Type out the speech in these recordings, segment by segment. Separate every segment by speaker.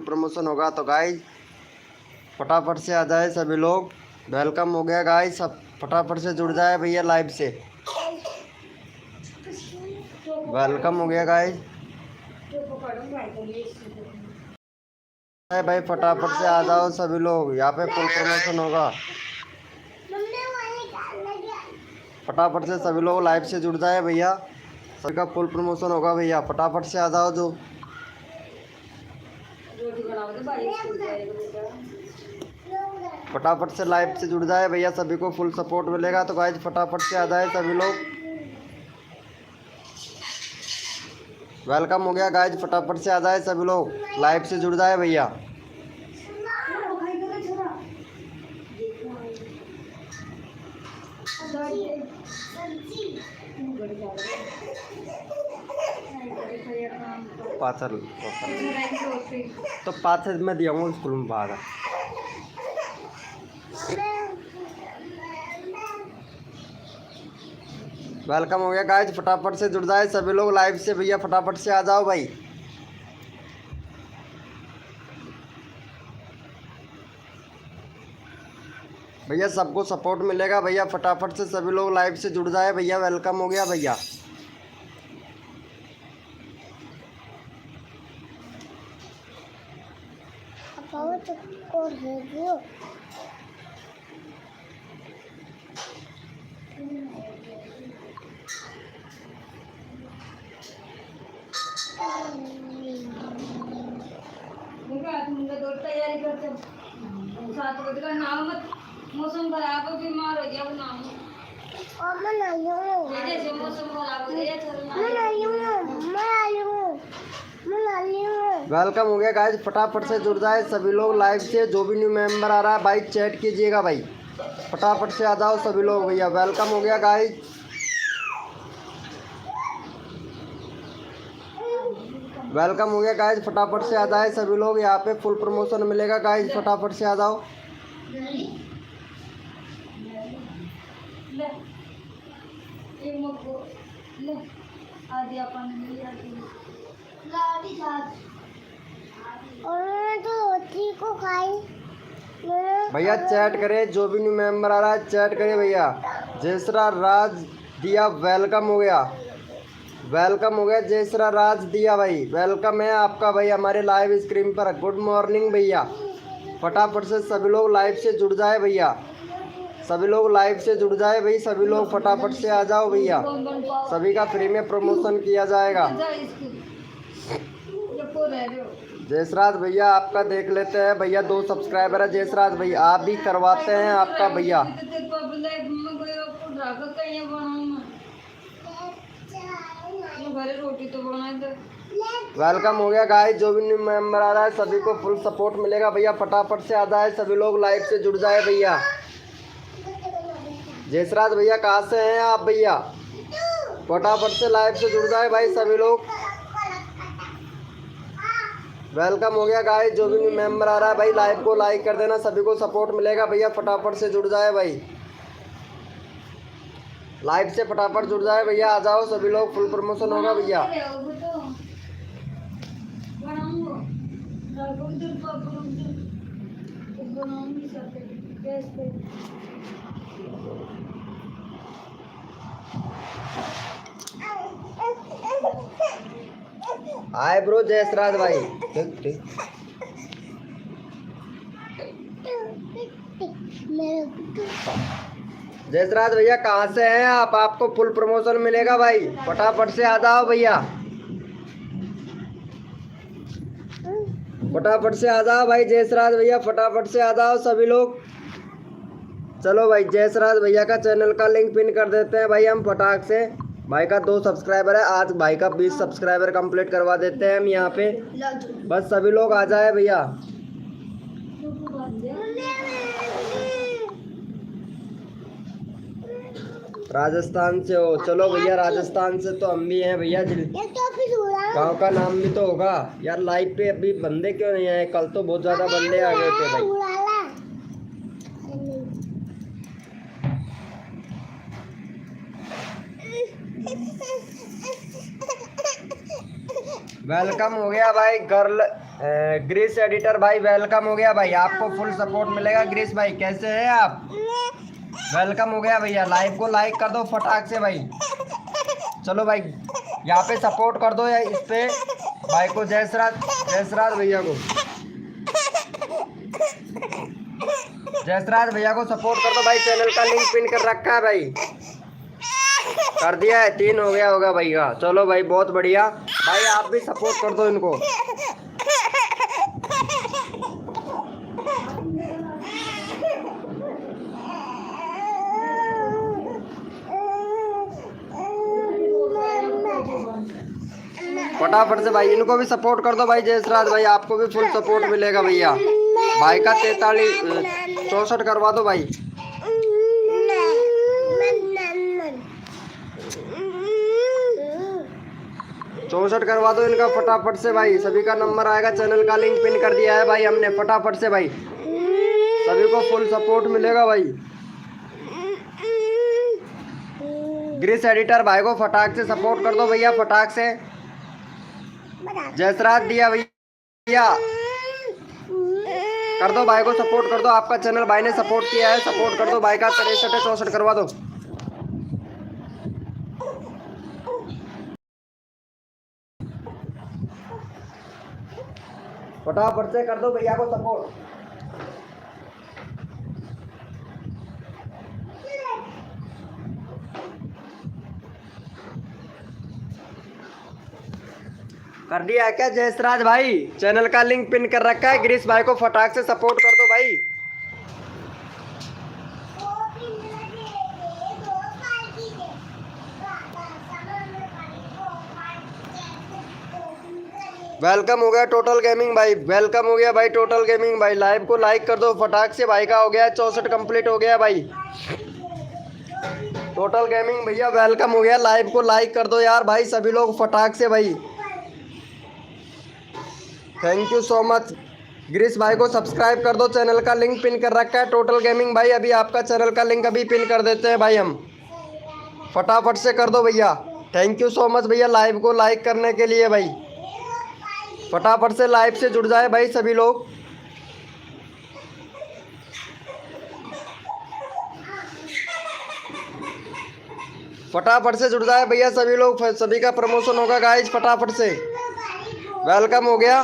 Speaker 1: Promotion होगा। तो guys फटाफट से आ जाए सभी लोग। वेलकम हो गया गाइज, सब फटाफट से जुड़ जाए भैया लाइव से। वेलकम हो गया गाइज भाई, फटाफट से आ जाओ सभी लोग, यहाँ पे फुल प्रमोशन होगा। फटाफट से सभी लोग लाइव से जुड़ जाए भैया, सभी का फुल प्रमोशन होगा भैया। फटाफट से आ जाओ जो फटाफट से लाइव से जुड़ जाए भैया, सभी को फुल सपोर्ट मिलेगा। तो गाइज फटाफट से आ जाए सभी लोग। वेलकम हो गया गाइज, फटाफट से आ जाए सभी लोग, लाइव से जुड़ जाए भैया। पाथर तो पाथर में दिया हूँ स्कूल में बाहर। वेलकम हो गया गाइज, फटाफट से जुड़ जाए सभी लोग लाइव से भैया, फटाफट से आ जाओ भाई। भैया सबको सपोर्ट मिलेगा भैया, फटाफट से सभी लोग लाइव से जुड़ जाए भैया। वेलकम हो गया भैया।
Speaker 2: तैयारी करते 7 बजे का नाम मत, मौसम खराब है, बीमार हो गया वो नाम मौसम खराब हो गया।
Speaker 1: वेलकम हो गया गाइज, फटाफट से जुड़ जाए सभी लोग लाइव से। जो भी न्यू मेंबर आ रहा है भाई चैट कीजिएगा भाई, फटाफट से आ जाओ सभी लोग भैया। वेलकम हो गया गाइज। वेलकम हो गया गाइज, फटाफट से आ जाए सभी लोग, यहाँ पे फुल प्रमोशन मिलेगा गाइज, फटाफट से आ जाओ। भैया चैट करे, जो भी न्यू मेंबर आ रहा है चैट करे भैया। जयसरा राज दिया, वेलकम हो गया। वेलकम हो गया जयसरा राज दिया भाई, वेलकम है आपका भाई हमारे लाइव स्क्रीन पर। गुड मॉर्निंग भैया, फटाफट से सभी लोग लाइव से जुड़ जाए भैया, सभी लोग लाइव से जुड़ जाए भाई, सभी लोग फटाफट से आ जाओ भैया। सभी का फ्री में प्रमोशन किया जाएगा। जयसराज भैया आपका देख लेते हैं भैया, 2 सब्सक्राइबर है जयसराज भैया, आप भी करवाते हैं आपका भैया। वेलकम हो गया गाइस, जो भी न्यू मेंबर आ रहा है सभी को फुल सपोर्ट मिलेगा भैया, फटाफट से आ जाए सभी लोग लाइव से जुड़ जाए भैया। जयसराज भैया कहाँ से हैं आप भैया, फटाफट से लाइव से जुड़ जाए भाई सभी लोग। वेलकम हो गया गाइस, जो भी न्यू मेंबर आ रहा है भाई लाइव को लाइक कर देना, सभी को सपोर्ट मिलेगा भैया, फटाफट से जुड़ जाए भाई, लाइव से फटाफट जुड़ जाए भैया। आ जाओ सभी लोग, फुल प्रमोशन होगा भैया। आए ब्रो जयसराज भाई, जयसराज भैया कहाँ से हैं आप, आपको फुल प्रमोशन मिलेगा भाई, फटाफट से आ जाओ भैया, फटाफट से आ जाओ भाई जयसराज भैया, फटाफट से आ जाओ सभी लोग। चलो भाई जयसराज भैया का चैनल का लिंक पिन कर देते हैं भाई हम फटाक से। भाई का 2 सब्सक्राइबर है, आज भाई का 20 सब्सक्राइबर कंप्लीट करवा देते हैं हम यहाँ पे, बस सभी लोग आ जाए भैया। राजस्थान से हो, चलो भैया राजस्थान से तो हम भी हैं भैया, गांव का नाम भी तो होगा यार। लाइव पे अभी बंदे क्यों नहीं आए, कल तो बहुत ज्यादा बंदे आ गए थे भाई। वेलकम हो गया भाई गर्ल ग्रीस एडिटर भाई वेलकम हो गया भाई, आपको फुल सपोर्ट मिलेगा। ग्रीस भाई कैसे हैं आप? वेलकम हो गया भैया। लाइव को लाइक कर दो फटाक से भाई। चलो भाई यहाँ पे सपोर्ट कर दो या इस पे भाई को, जयसराज भैया को, जयसराज भैया को सपोर्ट कर दो भाई। चैनल का लिंक पिन कर रखा है भाई, कर दिया है। 3 हो गया होगा भाई का। चलो भाई बहुत बढ़िया भाई, आप भी सपोर्ट कर दो इनको। फटाफट से भाई इनको भी सपोर्ट कर दो भाई। जयसराज भाई आपको भी फुल सपोर्ट मिलेगा भैया। भाई का 64 करवा दो भाई। चौसठ करवा दो इनका फटाफट से भाई। सभी का नंबर आएगा, चैनल का लिंक पिन कर दिया है भाई हमने। फटाफट से भाई सभी को फुल सपोर्ट मिलेगा भाई। ग्रीस एडिटर भाई को फटाक से सपोर्ट कर दो भैया, फटाक से। जयसराज दिया भैया कर दो भाई को सपोर्ट कर दो। आपका चैनल भाई ने सपोर्ट किया है, सपोर्ट कर दो भाई का। 63 है, 64 करवा दो। फटाफट से कर दो भैया को सपोर्ट। कर दिया है क्या जयसराज भाई? चैनल का लिंक पिन कर रखा है। ग्रीस भाई को फटाक से सपोर्ट कर दो भाई। वेलकम हो गया टोटल गेमिंग भाई, वेलकम हो गया भाई टोटल गेमिंग भाई। लाइव को लाइक कर दो फटाक से। भाई का हो गया 64 कंप्लीट हो गया भाई। टोटल गेमिंग भैया वेलकम हो गया। लाइव को लाइक कर दो यार भाई सभी लोग फटाक से भाई। Thank you so much. ग्रीस भाई को सब्सक्राइब कर दो, चैनल का लिंक पिन कर रखा है टोटल गेमिंग भाई। अभी आपका चैनल का लिंक अभी पिन कर देते हैं भाई हम। फटाफट से कर दो भैया। थैंक यू सो मच भैया लाइव को लाइक करने के लिए भाई। फटाफट से लाइव से जुड़ जाए भाई सभी लोग। फटाफट से जुड़ जाए भैया सभी लोग, सभी का प्रमोशन होगा गाइज। फटाफट से वेलकम हो गया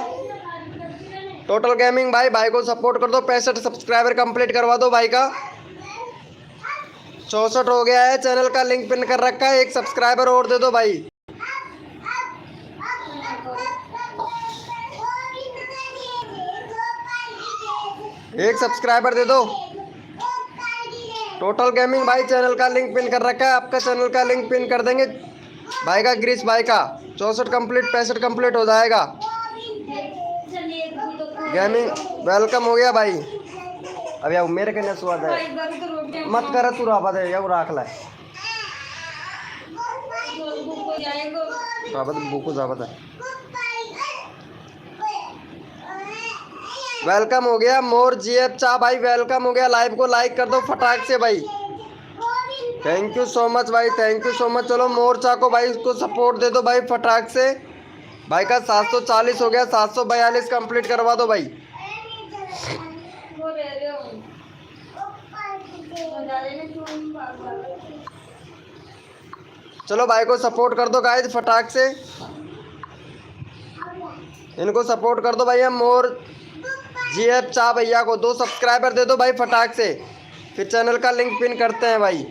Speaker 1: टोटल गेमिंग भाई। भाई को सपोर्ट कर दो। 65 सब्सक्राइबर कंप्लीट करवा दो भाई का। 64 हो गया है, चैनल का लिंक पिन कर रखा है। 1 सब्सक्राइबर और दे दो भाई। एक सब्सक्राइबर दे दो। टोटल गेमिंग भाई चैनल का लिंक पिन कर रखा है। आपका चैनल का लिंक पिन कर देंगे भाई का। ग्रीस भाई का 64 कंप्लीट, 65 कंप्लीट हो जाएगा। गेमिंग वेलकम हो गया भाई। अब यार मेरे के स्वाद है मत कर तू राबा दे या राख ला राबा बुको जाबा है। वेलकम हो गया मोर जीएफ चा भाई, वेलकम हो गया। लाइव को लाइक कर दो फटाक से भाई। थैंक यू सो मच भाई, थैंक यू सो मच। चलो मोर्चा को भाई उसको सपोर्ट दे दो भाई फटाक से। भाई का 740 हो गया, 742 कंप्लीट करवा दो भाई। चलो भाई को सपोर्ट कर दो गाइस फटाक से। इनको सपोर्ट कर दो भैया। मोर जीएफ चा भैया को 2 सब्सक्राइबर दे दो भाई फटाक से। फिर चैनल का लिंक पिन करते हैं भाई।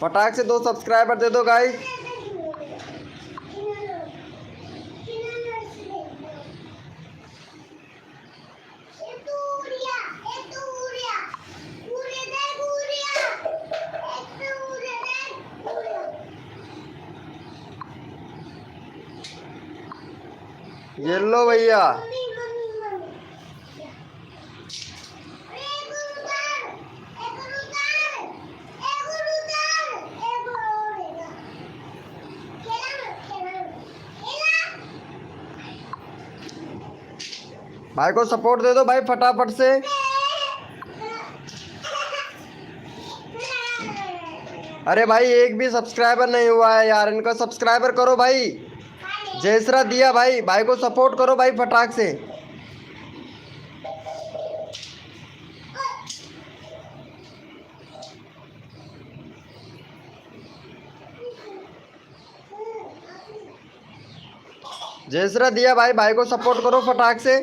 Speaker 1: फटाक से 2 सब्सक्राइबर दे दो गाइस। ये लो भैया। भाई को सपोर्ट दे दो भाई फटाफट से। अरे भाई एक भी सब्सक्राइबर नहीं हुआ है यार, इनका सब्सक्राइबर करो भाई। जयसरा दिया भाई, भाई को सपोर्ट करो भाई फटाक से। जयसरा दिया भाई, भाई को सपोर्ट करो फटाक से।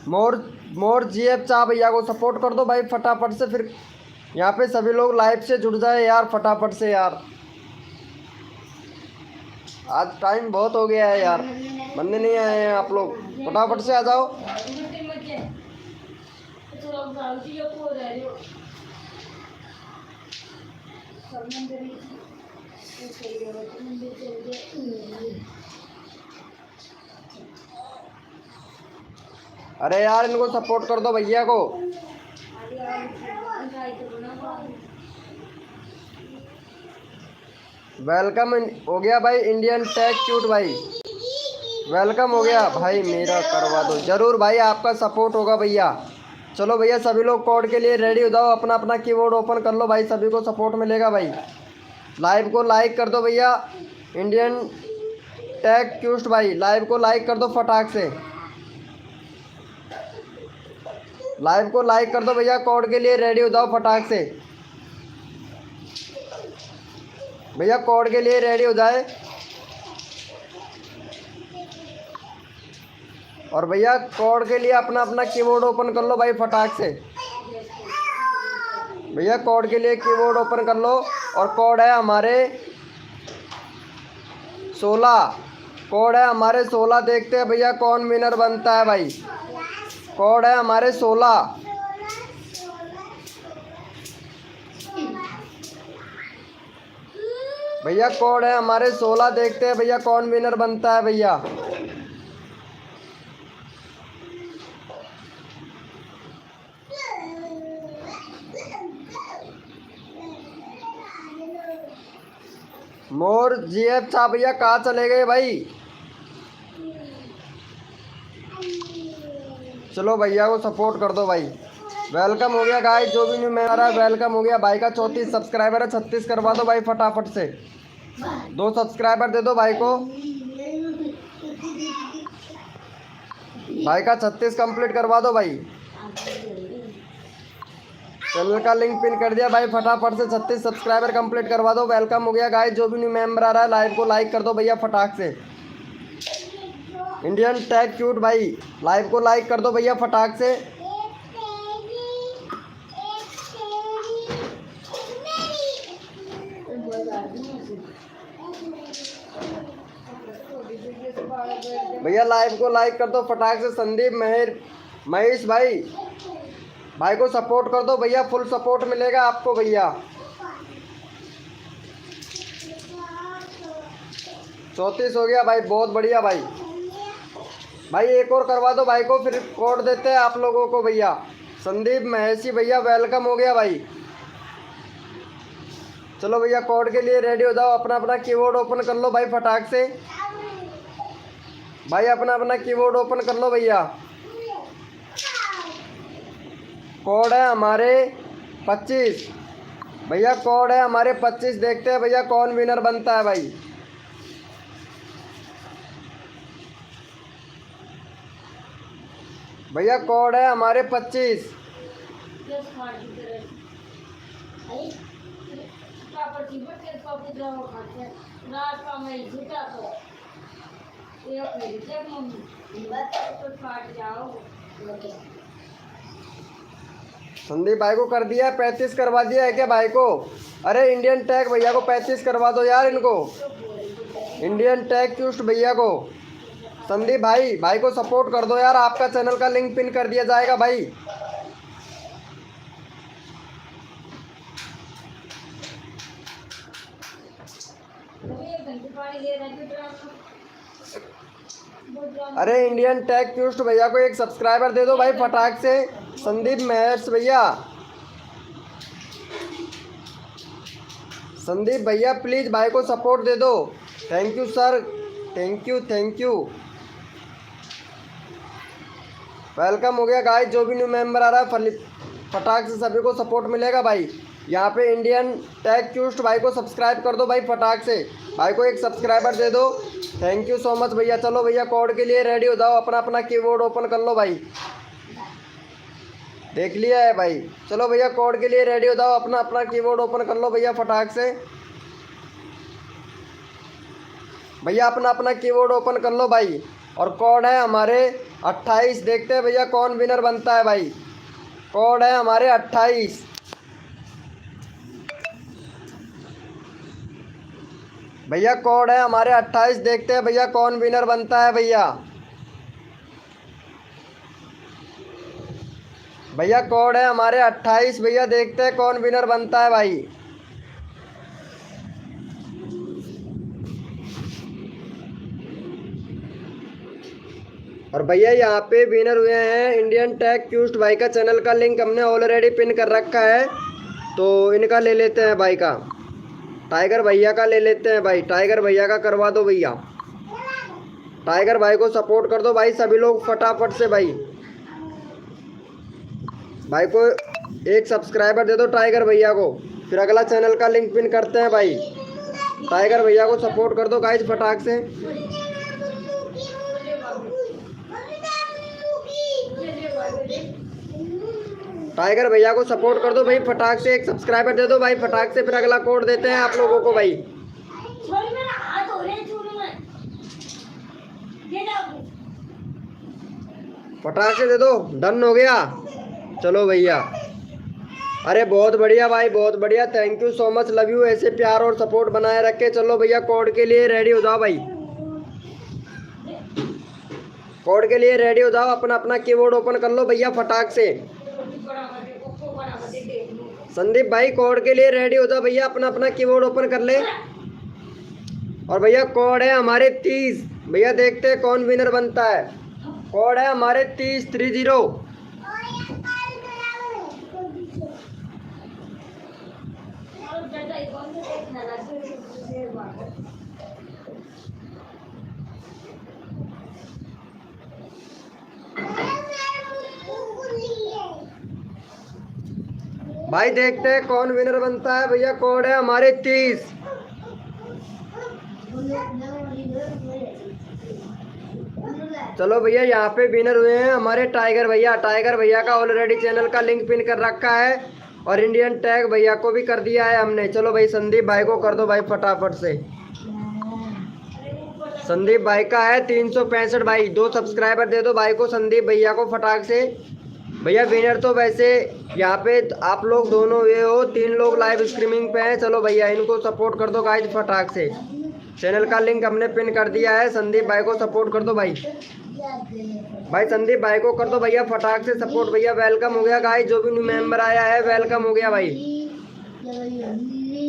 Speaker 1: मोर मोर जीएफ चाह भैया को सपोर्ट कर दो भाई फटाफट से, फिर यहाँ पे सभी लोग लाइव से जुड़ जाए यार फटाफट से यार। आज टाइम बहुत हो गया है यार, बनने नहीं आए हैं आप लोग, फटाफट से आ जाओ। अरे यार इनको सपोर्ट कर दो भैया को। वेलकम हो गया भाई इंडियन टेक क्यूट भाई, वेलकम हो गया भाई, मेरा करवा दो जरूर भाई, आपका सपोर्ट होगा भैया। चलो भैया सभी लोग कोड के लिए रेडी हो जाओ, अपना अपना कीबोर्ड ओपन कर लो भाई, सभी को सपोर्ट मिलेगा भाई। लाइव को लाइक कर दो भैया, इंडियन टेक क्यूट भाई लाइव को लाइक कर दो फटाक से, लाइव को लाइक कर दो भैया, कोड के लिए रेडी हो जाओ फटाक से भैया, कोड के लिए रेडी हो जाए। और भैया कोड के लिए अपना अपना कीबोर्ड ओपन कर लो भाई फटाक से भैया, कोड के लिए कीबोर्ड ओपन कर लो। और कोड है हमारे 16, कोड है हमारे 16, देखते हैं भैया कौन विनर बनता है भाई। कोड है हमारे 16, भैया कोड है हमारे 16, देखते हैं भैया कौन विनर बनता है भैया। मोर जीएफ साहब भैया कहाँ चले गए भाई। चलो भैया को सपोर्ट कर दो भाई। वेलकम हो गया गाइस, जो भी न्यू मेंबर आ रहा है वेलकम हो गया भाई का। 34 सब्सक्राइबर है, 36 करवा दो भाई फटाफट से, 2 सब्सक्राइबर दे दो भाई को। भाई का 36 कंप्लीट करवा दो भाई। चैनल का लिंक पिन कर दिया भाई, फटाफट से 36 सब्सक्राइबर कंप्लीट करवा दो। वेलकम हो गया गाइस, जो भी न्यू मेंबर आ रहा है लाइव को लाइक कर दो भैया फटाक से। इंडियन टैग क्यूट भाई लाइव को लाइक कर दो भैया फटाक से। भैया लाइव को लाइक कर दो फटाक से। संदीप महेश भाई, भाई को सपोर्ट कर दो भैया, फुल सपोर्ट मिलेगा आपको भैया। 34 हो गया भाई, बहुत बढ़िया भाई। भाई एक और करवा दो भाई को, फिर कोड देते हैं आप लोगों को भैया। संदीप महेशी भैया वेलकम हो गया भाई। चलो भैया कोड के लिए रेडी हो जाओ, अपना अपना कीबोर्ड ओपन कर लो भाई फटाक से भाई, अपना अपना कीबोर्ड ओपन कर लो भैया। कोड है हमारे 25 भैया, कोड है हमारे 25, देखते हैं भैया कौन विनर बनता है भाई। भैया कोड है हमारे 25। संदीप भाई को कर दिया है, 35 करवा दिया है क्या भाई को। अरे इंडियन टैग भैया को 35 करवा दो यार इनको, इंडियन टैग क्यूस्ट भैया को। संदीप भाई, भाई को सपोर्ट कर दो यार, आपका चैनल का लिंक पिन कर दिया जाएगा भाई। अरे इंडियन टैग क्यूस्ट भैया को एक सब्सक्राइबर दे दो भाई फटाक से। संदीप महेश भैया, संदीप भैया प्लीज़ भाई को सपोर्ट दे दो। Thank you sir, thank you thank you. Welcome हो गया गाइस, जो भी न्यू मेंबर आ रहा है फटाक से सभी को सपोर्ट मिलेगा भाई। यहाँ पे इंडियन टेक क्यूस्ट भाई को सब्सक्राइब कर दो भाई फटाक से, भाई को एक सब्सक्राइबर दे दो। थैंक यू सो मच भैया। चलो भैया कोड के लिए रेडी हो जाओ, अपना अपना कीबोर्ड ओपन कर लो भाई। देख लिया है भाई। चलो भैया कोड के लिए रेडी हो जाओ, अपना अपना कीबोर्ड ओपन कर लो भैया फटाक से। भैया अपना अपना कीबोर्ड ओपन कर लो भाई। और कोड है हमारे 28। देखते हैं भैया कौन विनर बनता है भाई। कोड है हमारे 28। भैया कोड है हमारे 28। देखते हैं भैया कौन विनर बनता है भैया। भैया कोड है हमारे 28। भैया देखते हैं कौन विनर बनता है भाई। और भैया यहाँ पे विनर हुए हैं इंडियन टेक क्यूस्ट भाई का चैनल का लिंक हमने ऑलरेडी पिन कर रखा है, तो इनका ले लेते हैं भाई का। टाइगर भैया का ले लेते हैं भाई। टाइगर भैया का करवा दो भैया। टाइगर भाई को सपोर्ट कर दो भाई सभी लोग फटाफट से भाई। भाई को एक सब्सक्राइबर दे दो टाइगर भैया को, फिर अगला चैनल का लिंक पिन करते हैं भाई। टाइगर भैया को सपोर्ट कर दो गाइस फटाक से। टाइगर भैया को सपोर्ट कर दो भाई फटाक से, एक सब्सक्राइबर दे दो भाई फटाक से, फिर अगला कोड देते हैं आप लोगों को भाई। फटाक से दे दो। डन हो गया। चलो भैया, अरे बहुत बढ़िया भाई, बहुत बढ़िया। Thank you so much, love you. ऐसे प्यार और सपोर्ट बनाए रखे। चलो भैया कोड के लिए रेडी हो जाओ भाई। कोड के लिए रेडी हो जाओ, अपना अपना कीबोर्ड ओपन कर लो भैया फटाक से। संदीप भाई कोड के लिए रेडी हो जाओ भैया, अपना अपना कीबोर्ड ओपन कर ले। और भैया कोड है हमारे 30। भैया देखते हैं कौन विनर बनता है। कोड है हमारे 30। भाई देखते हैं कौन विनर बनता है भैया। कोड है हमारे 30। चलो भैया यहाँ पे विनर हुए हैं हमारे टाइगर भैया। टाइगर भैया का ऑलरेडी चैनल का लिंक पिन कर रखा है और इंडियन टैग भैया को भी कर दिया है हमने। चलो भाई संदीप भाई को कर दो भाई फटाफट से। संदीप भाई का है 365 भाई। 2 सब्सक्राइबर दे दो भाई को, संदीप भैया को फटाक से। भैया विनर तो वैसे यहाँ पे आप लोग दोनों हुए हो, 3 लोग लाइव स्ट्रीमिंग पे हैं। चलो भैया इनको सपोर्ट कर दो गाइस फटाक से। चैनल का लिंक हमने पिन कर दिया है। संदीप भाई को सपोर्ट कर दो भाई। भाई संदीप भाई को कर दो भैया फटाक से सपोर्ट। भैया वेलकम हो गया गाइस, जो भी न्यू मेंबर आया है वेलकम हो गया भाई।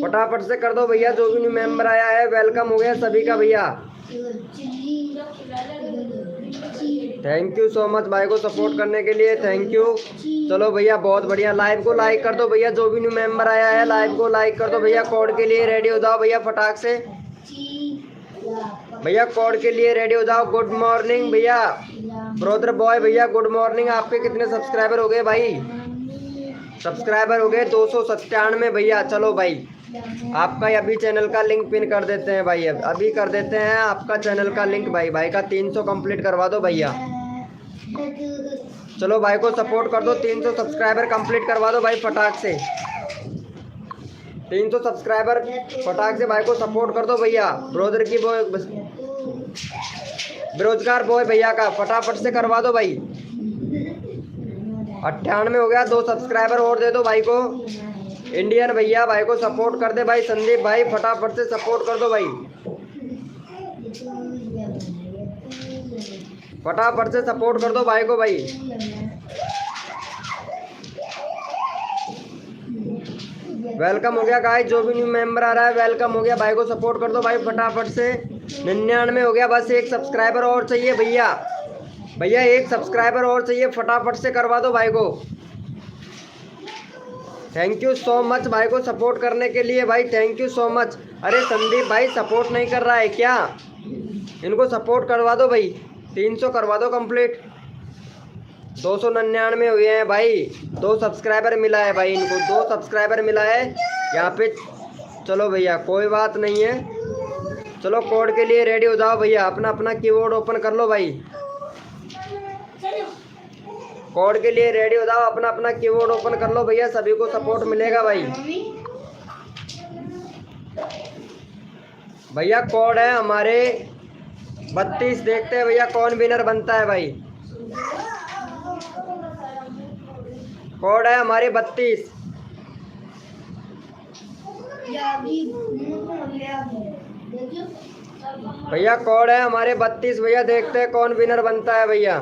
Speaker 1: फटाफट से कर दो भैया, जो भी न्यू मेंबर आया है वेलकम हो गया सभी का भैया। थैंक यू सो मच भाई को सपोर्ट करने के लिए, थैंक यू। चलो भैया बहुत बढ़िया। लाइव को लाइक कर दो भैया, जो भी न्यू मेंबर आया है लाइव को लाइक कर दो भैया। कोड के लिए रेडी हो जाओ भैया फटाक से। भैया कोड के लिए रेडी हो जाओ। गुड मॉर्निंग भैया ब्रोदर बॉय भैया, गुड मॉर्निंग। आपके कितने सब्सक्राइबर हो गए भाई? सब्सक्राइबर हो गए 297 भैया। चलो भाई आपका अभी चैनल का लिंक पिन कर देते हैं भाई। अभी कर देते हैं आपका चैनल का लिंक भाई। भाई का 300 कंप्लीट करवा दो भैया। चलो भाई को सपोर्ट कर दो, 300 सब्सक्राइबर कंप्लीट करवा दो भाई फटाक से। 300 सब्सक्राइबर फटाक से भाई को सपोर्ट कर दो भैया। ब्रोदर की बॉय बेरोजगार बॉय भैया का फटाफट से करवा दो भाई। 98 हो गया। 2 सब्सक्राइबर और दे दो भाई को। इंडियन भैया भाई को सपोर्ट कर दे भाई। संदीप भाई फटाफट से सपोर्ट कर दो भाई। फटाफट से सपोर्ट कर दो भाई को भाई। वेलकम हो गया गाइस, जो भी न्यू मेंबर आ रहा है वेलकम हो गया। भाई को सपोर्ट कर दो भाई फटाफट से। 99 हो गया। बस 1 सब्सक्राइबर और चाहिए भैया। भैया 1 सब्सक्राइबर और चाहिए, फटाफट से करवा दो भाई को। थैंक यू सो मच भाई को सपोर्ट करने के लिए भाई, थैंक यू सो मच। अरे संदीप भाई सपोर्ट नहीं कर रहा है क्या? इनको सपोर्ट करवा दो भाई। 300 करवा दो कंप्लीट। 299 हुए हैं भाई। 2 सब्सक्राइबर मिला है भाई इनको, 2 सब्सक्राइबर मिला है यहाँ पे। चलो भैया कोई बात नहीं है। चलो कोड के लिए रेडी हो जाओ भैया, अपना अपना कीबोर्ड ओपन कर लो भाई। कोड के लिए रेडी हो जाओ, अपना अपना कीबोर्ड ओपन कर लो भैया, सभी को सपोर्ट मिलेगा भाई। भैया कोड है हमारे 32, देखते हैं भैया कौन विनर बनता है भाई। कोड है हमारे 32। भैया कोड है हमारे 32 भैया, देखते हैं कौन विनर बनता है भैया।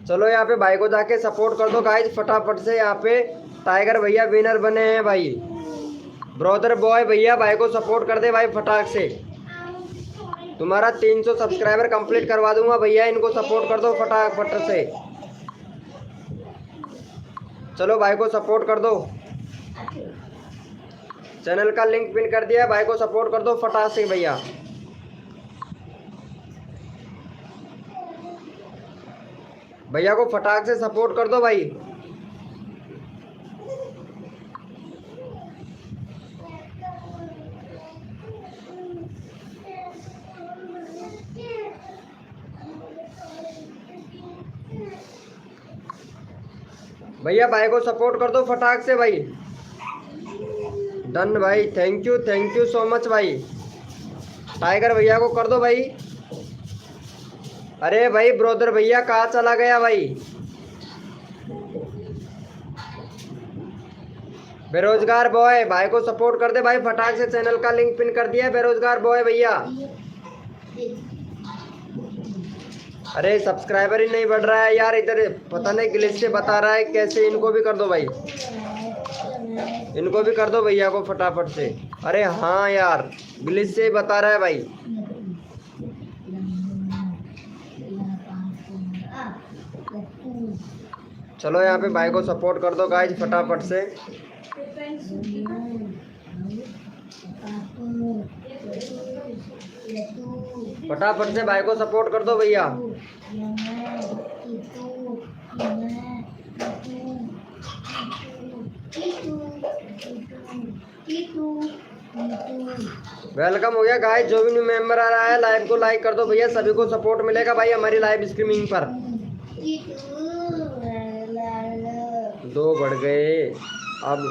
Speaker 1: चलो यहाँ पे भाई को जाके सपोर्ट कर दो गाइस फटाफट से। यहाँ पे टाइगर भैया विनर बने हैं भाई। ब्रदर बॉय भैया भाई को सपोर्ट कर दे भाई फटाक से। तुम्हारा 300 सब्सक्राइबर कंप्लीट करवा दूंगा भैया, इनको सपोर्ट कर दो फटाफट से। चलो भाई को सपोर्ट कर दो, चैनल का लिंक पिन कर दिया है, भाई को सपोर्ट कर दो फटाक से भैया। भैया को फटाक से सपोर्ट कर दो भाई। भैया भाई को सपोर्ट कर दो फटाक से भाई। डन भाई, थैंक यू सो मच भाई। टाइगर भैया को कर दो भाई। अरे भाई ब्रदर भैया कहाँ चला गया भाई। बेरोजगार बॉय भाई को सपोर्ट कर दे भाई फटाक से, चैनल का लिंक पिन कर दिया है बेरोजगार बॉय भैया। अरे सब्सक्राइबर ही नहीं बढ़ रहा है यार, इधर पता नहीं ग्लिच से बता रहा है कैसे। इनको भी कर दो भाई, इनको भी कर दो भैया को फटाफट से। अरे हाँ यार ग्लिच से बता रहा है भाई। चलो यहाँ पे भाई को सपोर्ट कर दो गाइज फटाफट से। फटाफट से भाई को सपोर्ट कर दो भैया। वेलकम हो गया गाइज, जो भी न्यू मेंबर आ रहा है लाइव को लाइक कर दो भैया, सभी को सपोर्ट मिलेगा भाई हमारी लाइव स्ट्रीमिंग पर। 2 बढ़ गए, अब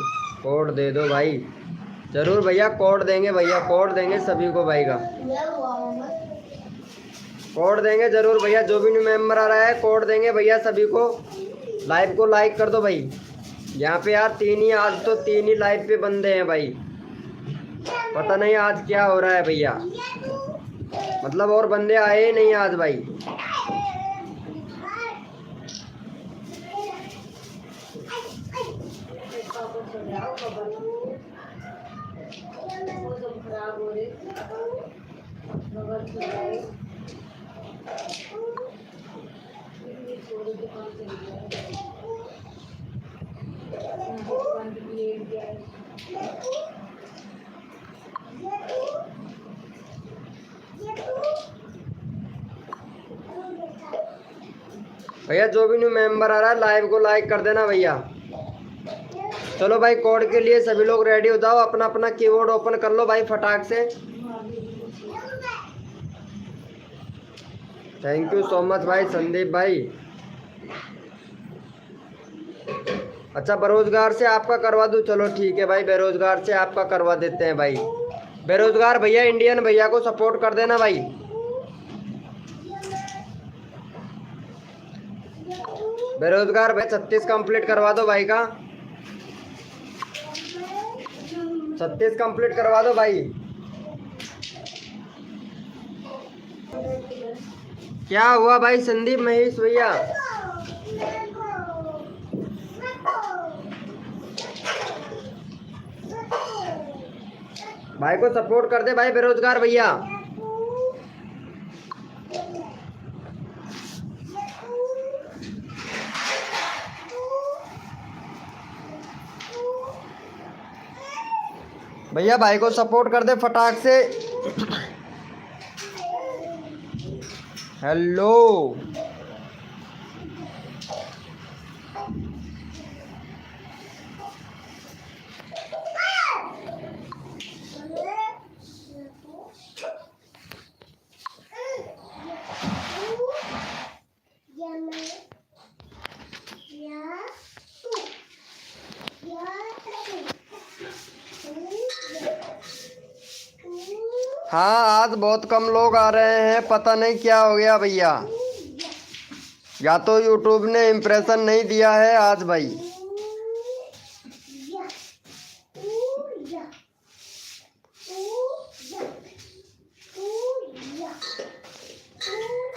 Speaker 1: कोड दे दो भाई। जरूर भैया कोड देंगे भैया, कोड देंगे सभी को भाई का कोड देंगे जरूर भैया। जो भी न्यू मेंबर आ रहा है कोड देंगे भैया सभी को। लाइव को लाइक कर दो भाई। यहाँ पे यार 3 ही, आज तो 3 ही लाइव पे बंदे हैं भाई, पता नहीं आज क्या हो रहा है भैया। मतलब और बंदे आए ही नहीं आज भाई। भैया जो भी न्यू मेंबर आ रहा है लाइव को लाइक कर देना भैया। चलो भाई कोड के लिए सभी लोग रेडी हो जाओ, अपना अपना कीबोर्ड ओपन कर लो भाई फटाक से। थैंक यू सो मच भाई संदीप भाई। अच्छा बेरोजगार से आपका करवा दूं, चलो ठीक है भाई, बेरोजगार से आपका करवा देते हैं भाई। बेरोजगार भैया इंडियन भैया को सपोर्ट कर देना भाई। बेरोजगार भाई 36 कंप्लीट करवा दो भाई का, 36 कंप्लीट करवा दो भाई। क्या हुआ भाई संदीप महेश भैया? भाई को सपोर्ट कर दे भाई बेरोजगार भैया। भैया भाई को सपोर्ट कर दे फटाक से। हेलो हाँ, आज बहुत कम लोग आ रहे हैं, पता नहीं क्या हो गया भैया। या तो यूट्यूब ने इम्प्रेशन नहीं दिया है आज भाई।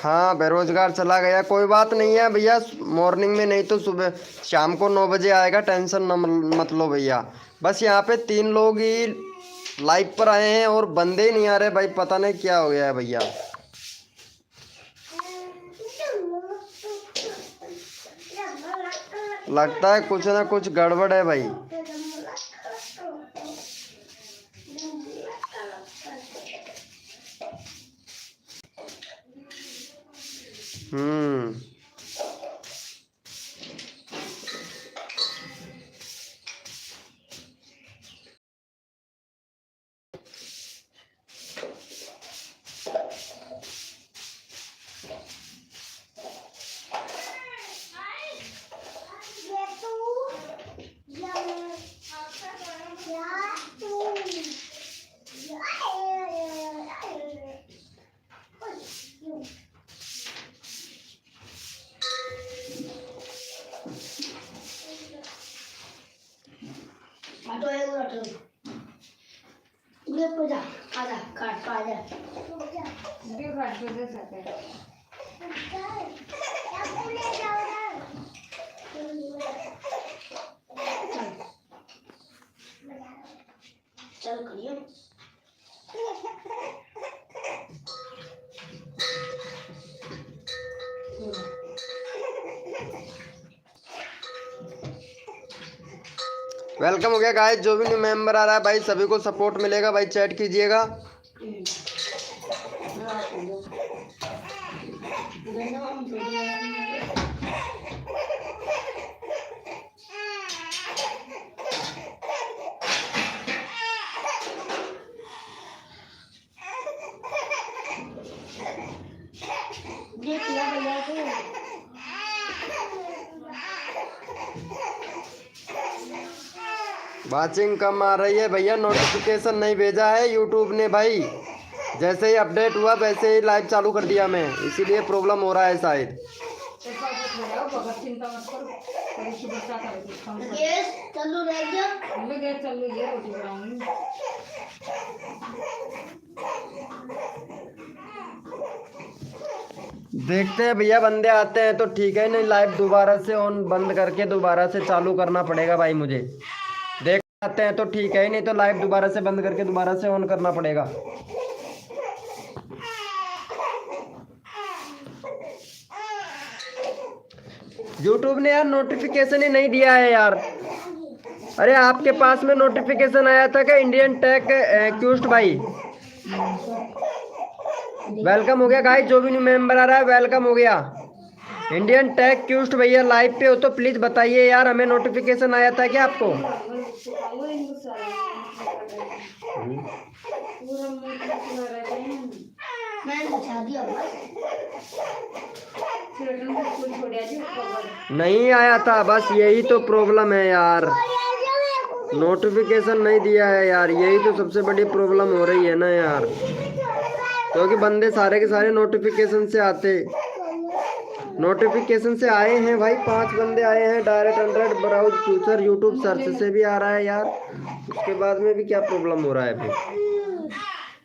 Speaker 1: हाँ, बेरोजगार चला गया, कोई बात नहीं है भैया। मॉर्निंग में नहीं तो सुबह शाम को 9 बजे आएगा, टेंशन न मत लो भैया। बस यहाँ पे 3 लोग ही लाइव पर आए हैं और बंदे ही नहीं आ रहे भाई, पता नहीं क्या हो गया है भैया। लगता है कुछ ना कुछ गड़बड़ है भाई। हम्म।
Speaker 2: ये काट के दे सकते हैं।
Speaker 3: चल करिए।
Speaker 1: वेलकम हो गया गाइस, जो भी न्यू मेंबर आ रहा है भाई सभी को सपोर्ट मिलेगा भाई, चैट कीजिएगा।
Speaker 3: ये किया भैया को
Speaker 1: वाचिंग कम आ रही है भैया, नोटिफिकेशन नहीं भेजा है यूट्यूब ने भाई। जैसे ही अपडेट हुआ वैसे ही लाइव चालू कर दिया मैं, इसीलिए प्रॉब्लम हो रहा है शायद।
Speaker 2: चिंता मत करो, थोड़ी सी बरसात आ रही है।
Speaker 3: गैस चालू रह गया।
Speaker 2: मैं गैस चालू है, रोटी बनाऊंगी।
Speaker 1: देखते हैं भैया, बंदे आते हैं तो ठीक है, नहीं लाइव दोबारा से ऑन बंद करके दोबारा से चालू करना पड़ेगा भाई मुझे। देख आते हैं तो ठीक है, नहीं तो लाइव दोबारा से बंद करके दोबारा से ऑन करना पड़ेगा। यूट्यूब ने यार नोटिफिकेशन ही नहीं दिया है यार। अरे आपके पास में नोटिफिकेशन आया था क्या इंडियन टेक क्यूस्ट भाई? वेलकम हो गया गाइस, जो भी न्यू मेंबर आ रहा है वेलकम हो गया। इंडियन टेक क्यूस्ट भैया लाइव पे हो तो प्लीज बताइए यार, हमें नोटिफिकेशन आया था क्या आपको?
Speaker 3: मैंने बता दिया
Speaker 1: नहीं आया था, बस यही तो प्रॉब्लम है यार, नोटिफिकेशन नहीं दिया है यार, यही तो सबसे बड़ी प्रॉब्लम हो रही है ना यार। क्योंकि बंदे सारे के सारे नोटिफिकेशन से आते, नोटिफिकेशन से आए हैं भाई, 5 बंदे आए हैं। Direct 100 browse feature YouTube search से भी आ रहा है यार, उसके बाद में भी क्या प्रॉब्लम हो रहा है भाई।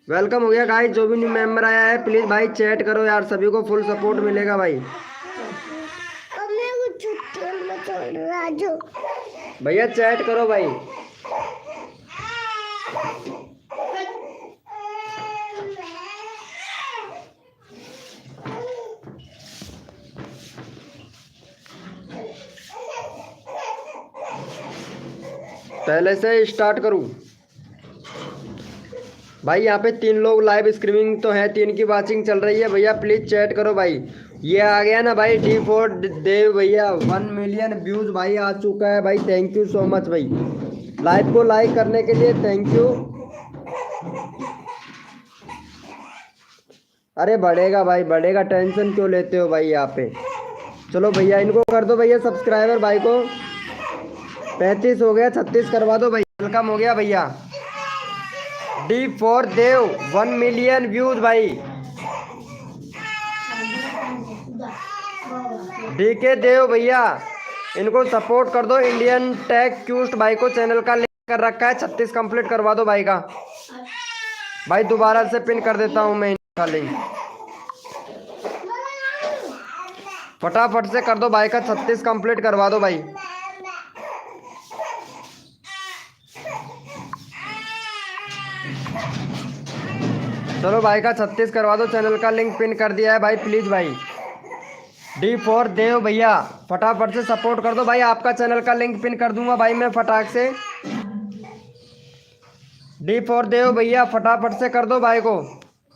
Speaker 1: वेलकम हो गया गाइस, जो भी न्यू मेंबर आया है प्लीज भाई चैट करो यार, सभी को फुल सपोर्ट मिलेगा भाई। भैया चैट करो भाई। पहले से स्टार्ट करूं? भाई यहाँ पे 3 लोग लाइव स्ट्रीमिंग तो है, 3 की वाचिंग चल रही है भैया, प्लीज चैट करो भाई। ये आ गया ना भाई D4 देव भैया, 1 मिलियन व्यूज भाई आ चुका है भाई। थैंक यू सो मच भाई, लाइव को लाइक करने के लिए थैंक यू। अरे बढ़ेगा भाई बढ़ेगा, टेंशन क्यों लेते हो भाई यहाँ पे। चलो भैया इनको कर दो भैया सब्सक्राइबर, भाई को 35 हो गया, 36 करवा दो भाई। वेलकम हो गया भैया। D4 देव 1 मिलियन व्यूज भाई। DK देव भैया इनको सपोर्ट कर दो। इंडियन टेक क्यूस्ट भाई को चैनल का लिंक कर रखा है, 36 कंप्लीट करवा दो भाई का। भाई दोबारा से पिन कर देता हूँ मैं इनका लिंक, फटाफट से कर दो भाई का 36 कंप्लीट करवा दो भाई। चलो भाई का 36 करवा दो, चैनल का लिंक पिन कर दिया है भाई, प्लीज भाई। D4 देव भैया फटाफट से सपोर्ट कर दो भाई, आपका चैनल का लिंक पिन कर दूंगा भाई मैं फटाक से। D4 देव भैया फटाफट से कर दो भाई को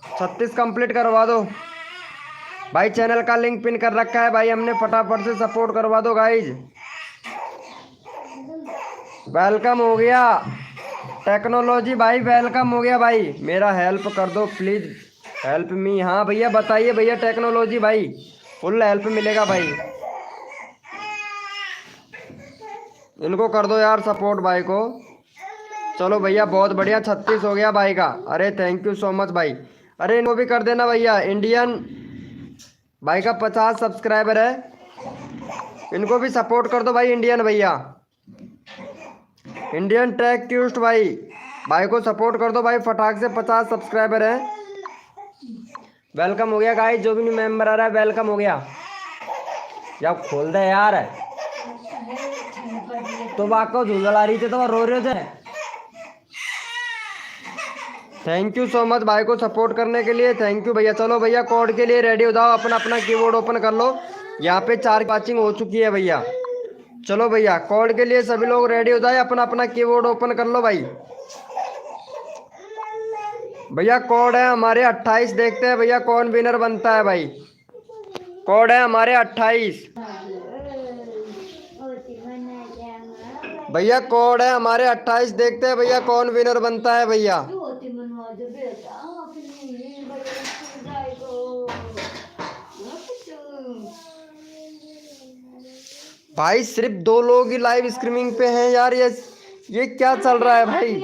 Speaker 1: 36 कंप्लीट करवा दो भाई, चैनल का लिंक पिन कर रखा है भाई हमने, फटाफट से सपोर्ट करवा दो गाइज। वेलकम हो गया टेक्नोलॉजी भाई, वेलकम हो गया भाई। मेरा हेल्प कर दो प्लीज, हेल्प मी। हाँ भैया बताइए भैया टेक्नोलॉजी भाई, फुल हेल्प मिलेगा भाई। इनको कर दो यार सपोर्ट भाई को। चलो भैया बहुत बढ़िया, 36 हो गया भाई का। अरे थैंक यू सो मच भाई। अरे इनको भी कर देना भैया, इंडियन भाई का 50 सब्सक्राइबर है, इनको भी सपोर्ट कर दो भाई। इंडियन भैया, इंडियन टेक क्यूस्ट भाई को सपोर्ट कर दो भाई, फटाक से 50 सब्सक्राइबर है। वेलकम हो गया गाइस, जो भी न्यू मेंबर आ रहा है वेलकम हो गया। या खोल दे यार, तो बाको झूला ला रही थे तो रो रहे थे। थैंक यू सो मच भाई को सपोर्ट करने के लिए, थैंक यू भैया। चलो भैया कोड के लिए रेडी हो जाओ, अपना अपना कीबोर्ड ओपन कर लो। यहाँ पे 4 वाचिंग हो चुकी है भैया। चलो भैया कोड के लिए सभी लोग रेडी हो जाए, अपना अपना कीबोर्ड ओपन कर लो भाई। भैया कोड है हमारे 28, देखते हैं भैया कौन विनर बनता है भाई। कोड है हमारे 28 भैया, कोड है हमारे 28, देखते हैं भैया कौन विनर बनता है भैया। भाई सिर्फ 2 लोग ही लाइव स्ट्रीमिंग पे हैं यार, ये क्या चल रहा है भाई।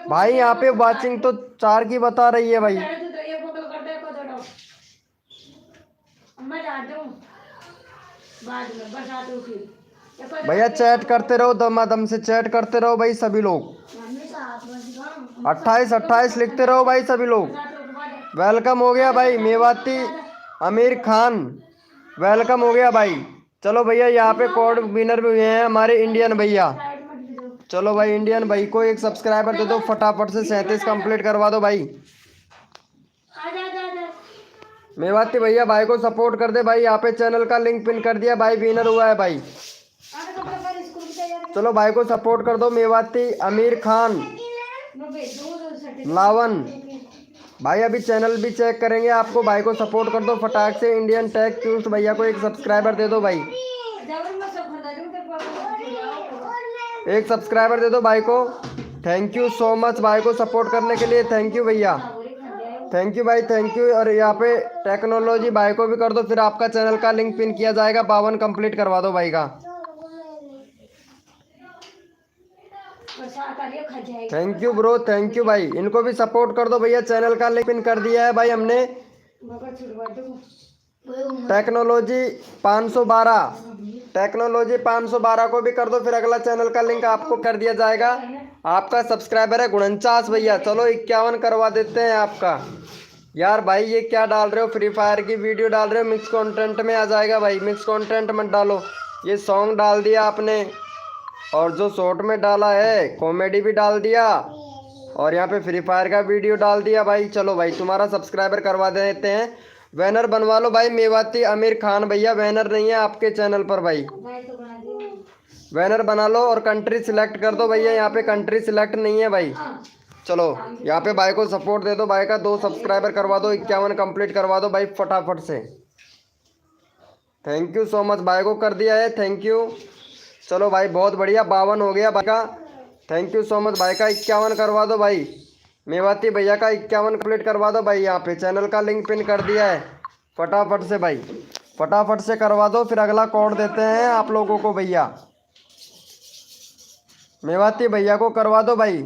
Speaker 1: भाई यहाँ पे वाचिंग तो 4 की बता रही है भाई। भैया चैट करते रहो, दमादम से चैट करते रहो भाई सभी लोग। 28 लिखते रहो भाई सभी लोग। वेलकम हो गया भाई मेवाती आमिर खान, वेलकम हो गया भाई। चलो भैया यहाँ पे कोड विनर भी हुए हैं हमारे इंडियन भैया। चलो भाई इंडियन भाई को एक सब्सक्राइबर दे दो, फटाफट से 37 कंप्लीट करवा दो भाई। मेवाती भैया भाई को सपोर्ट कर दे भाई, यहाँ पे चैनल का लिंक पिन कर दिया भाई, विनर हुआ है भाई। चलो भाई को सपोर्ट कर दो, मेवाती आमिर खान लावन भाई। अभी चैनल भी चेक करेंगे आपको, भाई को सपोर्ट कर दो फटाक से। इंडियन टेक क्यूस्ट भैया को एक सब्सक्राइबर दे दो भाई, एक सब्सक्राइबर दे दो भाई को। थैंक यू सो मच भाई को सपोर्ट करने के लिए, थैंक यू भैया, थैंक यू भाई, थैंक यू। और यहाँ पे टेक्नोलॉजी भाई को भी कर दो, फिर आपका चैनल का लिंक पिन किया जाएगा। 52 कंप्लीट करवा दो भाई का। Thank you bro, thank you भाई। इनको भी सपोर्ट कर दो भैया, चैनल का लिंक पिन कर दिया है भाई हमने। टेक्नोलॉजी 512, टेक्नोलॉजी 512 को भी कर दो, फिर अगला चैनल का लिंक आपको कर दिया जाएगा। आपका सब्सक्राइबर है 49 भैया। चलो 51 करवा देते हैं आपका। यार भाई ये क्या डाल रहे हो, फ्री फायर की वीडियो डाल रहे हो, मिक्स कंटेंट में आ जाएगा भाई, मिक्स कंटेंट मत डालो। ये सॉन्ग डाल दिया आपने, और जो शॉर्ट में डाला है कॉमेडी भी डाल दिया, और यहाँ पे फ्री फायर का वीडियो डाल दिया भाई। चलो भाई तुम्हारा सब्सक्राइबर करवा देते हैं, बैनर बनवा लो भाई। मेवाती आमिर खान भैया बैनर नहीं है आपके चैनल पर भाई, बैनर बना लो और कंट्री सिलेक्ट कर दो भैया। यहाँ पे कंट्री सिलेक्ट नहीं है भाई, चलो यहाँ पे भाई को सपोर्ट दे दो, भाई का 2 सब्सक्राइबर करवा दो, 51 कंप्लीट करवा दो भाई फटाफट से। थैंक यू सो मच, भाई को कर दिया है, थैंक यू। चलो भाई बहुत बढ़िया, 52 हो गया भाई का। थैंक यू सो मच, भाई का 51 करवा दो भाई। मेवाती भैया का 51 कंप्लीट करवा दो भाई। यहाँ पे चैनल का लिंक पिन कर दिया है, फटाफट से भाई, फटाफट से करवा दो। फिर अगला कोड देते हैं आप लोगों को भैया। मेवाती भैया को करवा दो भाई।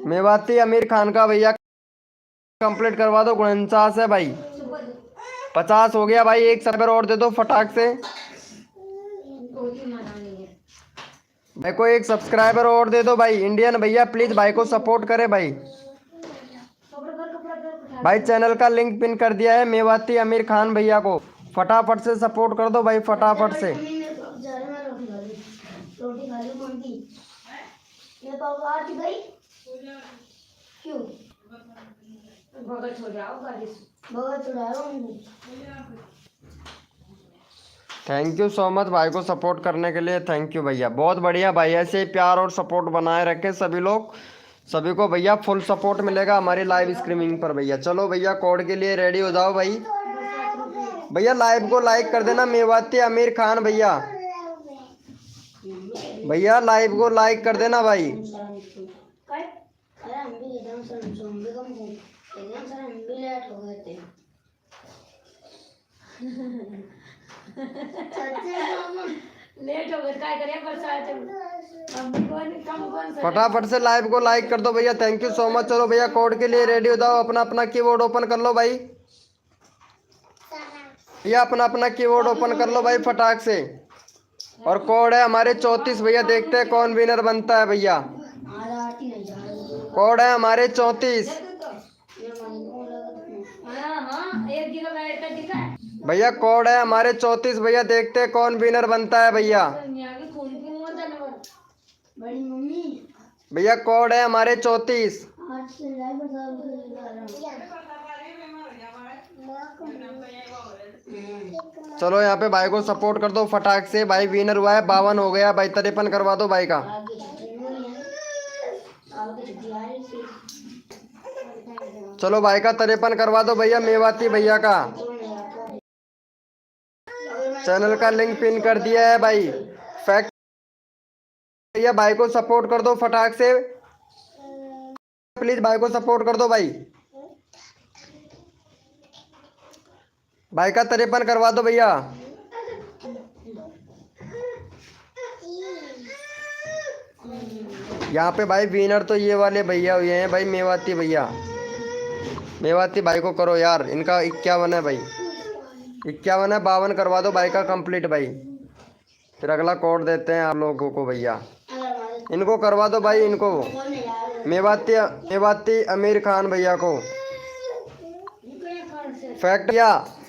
Speaker 1: मेवाती आमिर खान का भैया कंप्लीट करवा दो, 49 है भाई। 50 हो गया भाई, एक सब्सक्राइबर और दे दो फटाक से। भाई को एक सब्सक्राइबर और दे दो भाई। इंडियन भैया प्लीज भाई को सपोर्ट करे भाई। भाई चैनल का लिंक पिन कर दिया है, मेवाती आमिर खान भैया को फटाफट से सपोर्ट कर दो भाई, फटाफट से।
Speaker 3: रोटी खा ली कौन की? ये तो आज गई क्यों?
Speaker 2: भगत हो जाओ गाड़ी से।
Speaker 3: बहुत चुराया उनको।
Speaker 1: थैंक यू सो मच भाई को सपोर्ट करने के लिए, थैंक यू भैया, बहुत बढ़िया भाई। ऐसे ही प्यार और सपोर्ट बनाए रखें सभी लोग, सभी को भैया फुल सपोर्ट मिलेगा हमारी लाइव स्ट्रीमिंग पर भैया। चलो भैया कोड के लिए रेडी हो जाओ भाई। भैया लाइव को लाइक कर देना, मेवाती आमिर खान भैया, भैया लाइव को लाइक कर देना भाई।
Speaker 3: अरे हम भी एकदम सर हम भी लेट हो गए थे।
Speaker 2: लेट हो गए काय करे बरसात हम कौन
Speaker 1: फटाफट से लाइव को लाइक कर दो भैया, थैंक यू सो मच। चलो भैया कोड के लिए रेडी हो जाओ, अपना अपना कीबोर्ड ओपन कर लो भाई। भैया अपना अपना कीबोर्ड ओपन कर लो भाई फटाक से। और कोड है हमारे 34 भैया, देखते हैं कौन विनर बनता है भैया। कोड है हमारे 34 भैया, कोड है हमारे 34 भैया, देखते हैं कौन विनर बनता है भैया।
Speaker 3: बड़ी मम्मी
Speaker 1: भैया कोड है हमारे 34।
Speaker 3: आज से लाइव
Speaker 1: चलो यहाँ पे भाई को सपोर्ट कर दो फटाक से भाई। विनर हुआ है 52 हो गया भाई, 53 करवा दो भाई का। चलो भाई का 53 करवा दो भैया, मेवाती भैया का। चैनल का लिंक पिन कर दिया है भाई। फैक्ट भैया भाई को सपोर्ट कर दो फटाक से, प्लीज भाई को सपोर्ट कर दो भाई। भाई का 53 करवा दो भैया। यहाँ पे भाई विनर तो ये वाले भैया हुए हैं भाई, मेवाती भैया। मेवाती भाई को करो यार, इनका 51 है भाई, 51 है, 52 करवा दो भाई का कंप्लीट भाई। फिर अगला कोड देते हैं आप लोगों को भैया। इनको करवा दो भाई, इनको मेवाती आमिर खान भैया को।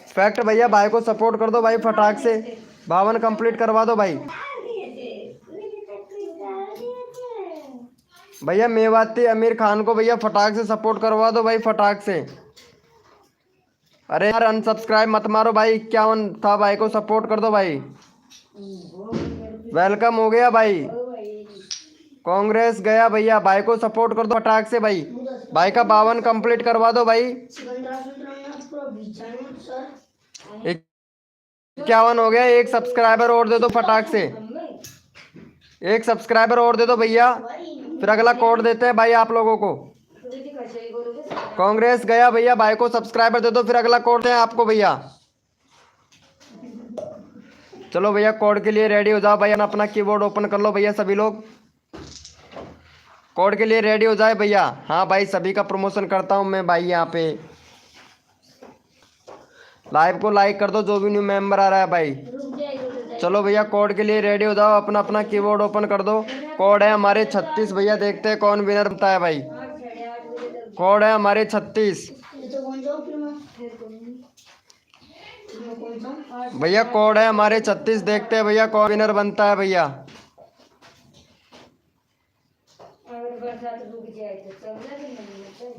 Speaker 1: फैक्ट भैया भाई को सपोर्ट कर दो भाई फटाक से, 52 कंप्लीट करवा दो भाई। भैया मेवाती आमिर खान को भैया फटाक से सपोर्ट करवा दो भाई, फटाक से। अरे यार अनसब्सक्राइब मत मारो भाई, 51 था, भाई को सपोर्ट कर दो भाई। वेलकम हो गया भाई, कांग्रेस गया भैया, भाई को सपोर्ट कर दो फटाक से भाई। भाई का 52 कंप्लीट करवा दो भाई। 51 हो गया, एक सब्सक्राइबर और दे दो फटाक से, एक सब्सक्राइबर और दे दो भैया। फिर अगला कोड देते हैं भाई आप लोगों को। कांग्रेस गया भैया, भाई को सब्सक्राइबर दे दो। फिर अगला कोड दें आपको भैया। चलो भैया कोड के लिए रेडी हो जाओ भाई, अपना कीबोर्ड ओपन कर लो भैया सभी लोग। कोड के लिए रेडी हो जाए भैया। हाँ भाई सभी का प्रमोशन करता हूँ मैं भाई। यहाँ पे लाइव को लाइक कर दो जो भी न्यू मेंबर आ रहा है भाई। चलो भैया कोड के लिए रेडी हो जाओ, अपना अपना कीबोर्ड ओपन कर दो। कोड है हमारे 36 भैया, देखते हैं कौन विनर बनता है भाई। कोड है हमारे 36 भैया, कोड है हमारे 36, देखते हैं भैया कौन विनर बनता है भैया।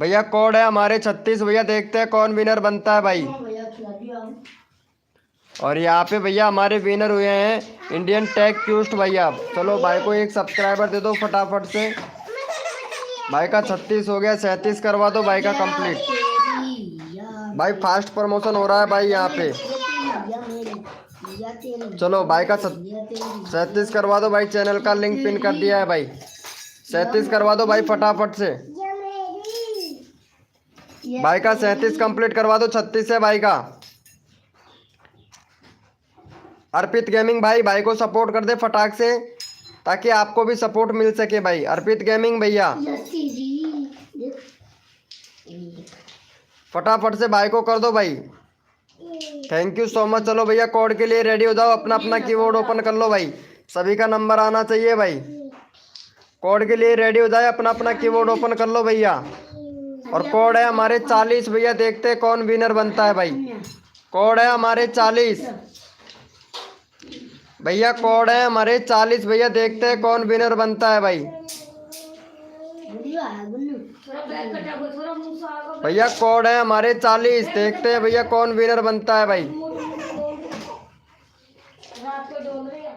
Speaker 1: भैया कोड है हमारे 36 भैया, देखते हैं कौन विनर बनता है भाई। और यहाँ पे भैया हमारे विनर हुए हैं इंडियन टेक क्यूस्ट भैया। चलो भाई को एक सब्सक्राइबर दे दो फटाफट से। भाई का 36 हो गया, 37 करवा दो भाई का कंप्लीट।
Speaker 3: तेरी या
Speaker 1: भाई फास्ट प्रमोशन हो रहा है भाई यहाँ पे।
Speaker 3: या मेरी या तेरी
Speaker 1: चलो भाई का
Speaker 3: या तेरी
Speaker 1: 37 करवा दो भाई, चैनल का लिंक पिन कर दिया है भाई। 37 करवा दो भाई फटाफट से।
Speaker 3: या मेरी
Speaker 1: भाई का 37 कंप्लीट करवा दो। 36 है भाई का। अर्पित गेमिंग भाई, भाई को सपोर्ट कर दे फटाक से, ताकि आपको भी सपोर्ट मिल सके भाई। अर्पित गेमिंग भैया
Speaker 3: यसी जी
Speaker 1: फटाफट से भाई को कर दो भाई। Thank you so much. चलो भैया कोड के लिए रेडी हो जाओ, अपना अपना कीबोर्ड ओपन कर लो भाई। सभी का नंबर आना चाहिए भाई। कोड के लिए रेडी हो जाए, अपना अपना कीबोर्ड ओपन कर लो भैया। और कोड है हमारे 40 भैया, देखते हैं कौन विनर बनता है भाई। कोड है हमारे 40 भैया, कोड है हमारे 40 भैया, देखते हैं कौन विनर बनता है भाई।
Speaker 2: थोड़ा बैक कटा गो, थोड़ा मुंह से आगे
Speaker 1: भैया कोड है हमारे 40, देखते हैं भैया कौन विनर बनता है भाई।
Speaker 2: रात को डोल रही है।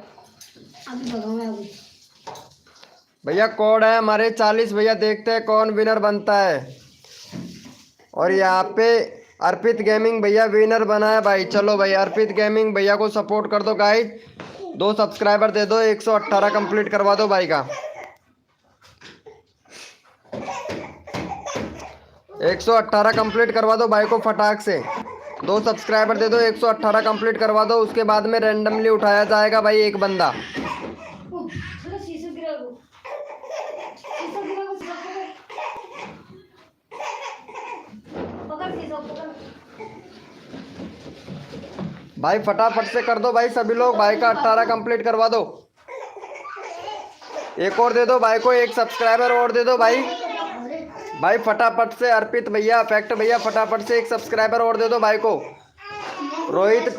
Speaker 3: अभी भगाऊं मैं अभी
Speaker 1: भैया कोड है हमारे 40 भैया, देखते हैं कौन विनर बनता है। और यहाँ पे अर्पित गेमिंग भैया विनर बना है भाई। चलो भाई अर्पित गेमिंग भैया को सपोर्ट कर दो गाइस। 2 सब्सक्राइबर दे दो, 118 कंप्लीट करवा दो भाई का। 118 कंप्लीट करवा दो भाई को फटाक से। 2 सब्सक्राइबर दे दो, 118 कंप्लीट करवा दो। उसके बाद में रैंडमली उठाया जाएगा भाई एक बंदा।
Speaker 2: थोड़ा शीशे गिरा गो, शीशे गिरा गो, पकड़ शीशा पकड़।
Speaker 1: भाई फटाफट से कर दो भाई सभी लोग, भाई का 18 कंप्लीट करवा दो। एक और दे दो भाई को, 1 सब्सक्राइबर और दे दो भाई। भाई फटाफट से अर्पित भैया, फैक्ट भैया, फटाफट से 1 सब्सक्राइबर और दे दो भाई को। रोहित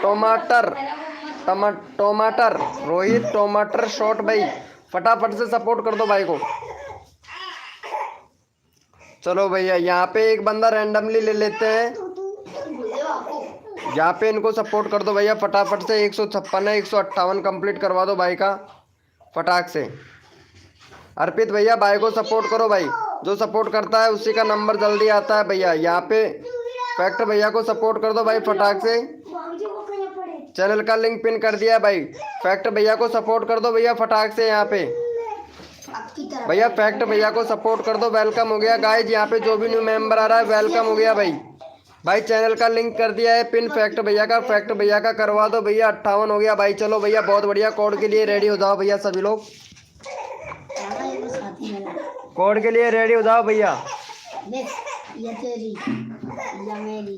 Speaker 1: टमाटर रोहित टमाटर शॉट भाई, फटाफट से सपोर्ट कर दो भाई को। चलो भैया यहाँ पे एक बंदा रैंडमली ले लेते हैं। यहाँ पे इनको सपोर्ट कर दो भैया फटाफट से। 156 है, 158 कंप्लीट करवा दो भाई का फटाक से। अर्पित भैया भाई को सपोर्ट करो भाई, जो सपोर्ट करता है उसी का नंबर जल्दी आता है भैया। यहाँ पे फैक्ट भैया को सपोर्ट कर दो भाई फटाक से। चैनल का लिंक पिन कर दिया है भाई। फैक्ट भैया को सपोर्ट कर दो भैया फटाक से। यहाँ पे भैया फैक्ट भैया को सपोर्ट कर दो। वेलकम हो गया गाइज, यहाँ पे जो भी न्यू मेंबर आ रहा है वेलकम हो गया भाई। भाई चैनल का लिंक कर दिया है पिन फैक्ट भैया का, फैक्ट भैया का करवा दो भैया। 58 हो गया भाई। चलो भैया बहुत बढ़िया, कोड के लिए रेडी हो जाओ भैया सभी लोग। कोड के लिए रेडी हो जाओ भैया।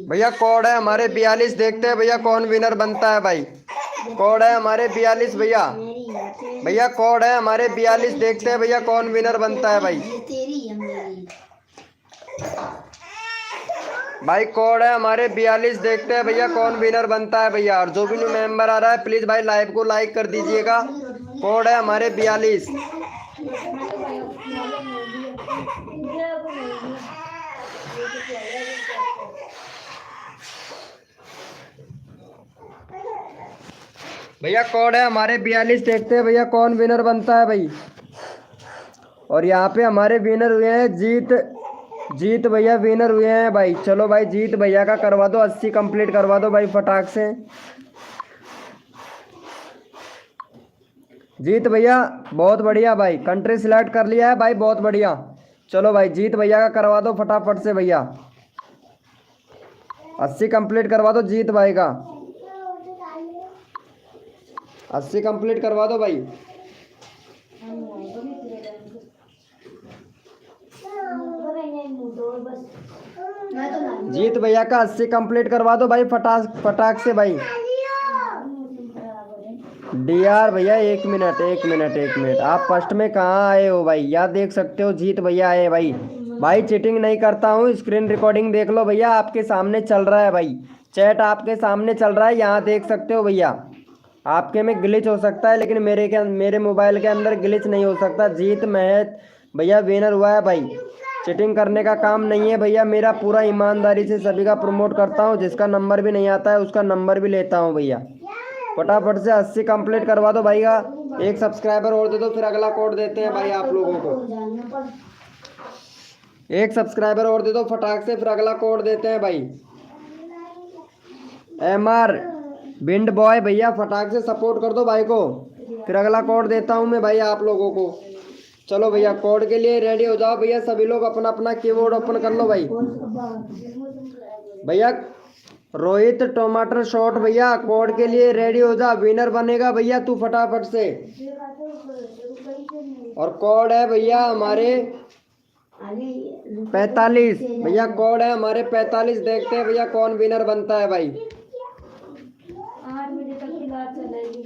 Speaker 1: भैया कोड है हमारे 42, देखते हैं भैया कौन विनर बनता है भाई। कोड है हमारे 42 भैया। भैया कोड है हमारे 42, देखते हैं भैया कौन विनर बनता है भाई। भाई कोड है हमारे 42, देखते हैं भैया कौन विनर बनता है भैया। और जो भी न्यू मेंबर आ रहा है प्लीज भाई लाइव को लाइक कर दीजिएगा। कोड है हमारे 42। भैया कोड है हमारे 42, देखते हैं भैया कौन विनर बनता है भाई। और यहाँ पे हमारे विनर हुए हैं जीत भैया विनर हुए हैं भाई। चलो भाई जीत भैया का करवा दो, 80 कंप्लीट करवा दो भाई फटाक से। जीत भैया बहुत बढ़िया भाई, कंट्री सिलेक्ट कर लिया है भाई, बहुत बढ़िया। चलो भाई जीत भैया का करवा दो फटाफट से भैया। 80 कंप्लीट करवा दो जीत भाई का। 80 कंप्लीट करवा दो भाई। जीत भैया का 80 कंप्लीट करवा दो भाई फटाक से भाई। डीआर भैया 1 मिनट, आप फर्स्ट में कहाँ आए हो भाई? यहाँ देख सकते हो जीत भैया आए भाई। भाई चीटिंग नहीं करता हूँ, स्क्रीन रिकॉर्डिंग देख लो भैया, आपके सामने चल रहा है भाई। चैट आपके सामने चल रहा है, यहाँ देख सकते हो भैया। आपके में ग्लिच हो सकता है लेकिन मेरे मोबाइल के अंदर ग्लिच नहीं हो सकता। जीत महज भैया विनर हुआ है भाई। चीटिंग करने का काम नहीं है भैया, मेरा पूरा ईमानदारी से सभी का प्रमोट करता हूँ। जिसका नंबर भी नहीं आता है उसका नंबर भी लेता हूँ भैया। फटाफट से 80 कंप्लीट करवा दो भाई का एक सब्सक्राइबर और दे दो, फिर अगला कोड देते हैं भाई आप लोगों को। एक सब्सक्राइबर और दे दो फटाक से, फिर अगला कोड देते हैं भाई। MR बिंड बॉय भैया फटाक से सपोर्ट कर दो भाई को, फिर अगला कोड देता हूँ मैं भाई आप लोगों को। चलो भैया कोड के लिए रेडी हो जाओ भैया, सभी लोग अपना अपना कीबोर्ड ओपन कर लो भाई। भैया रोहित टमाटर शॉट भैया कोड के लिए रेडी हो जा, विनर बनेगा भैया तू फटाफट से। और कोड है भैया हमारे 45 भैया, कोड है हमारे 45। देखते हैं भैया कौन विनर बनता है भाई।
Speaker 2: 8 बजे तक की रात चलेगी।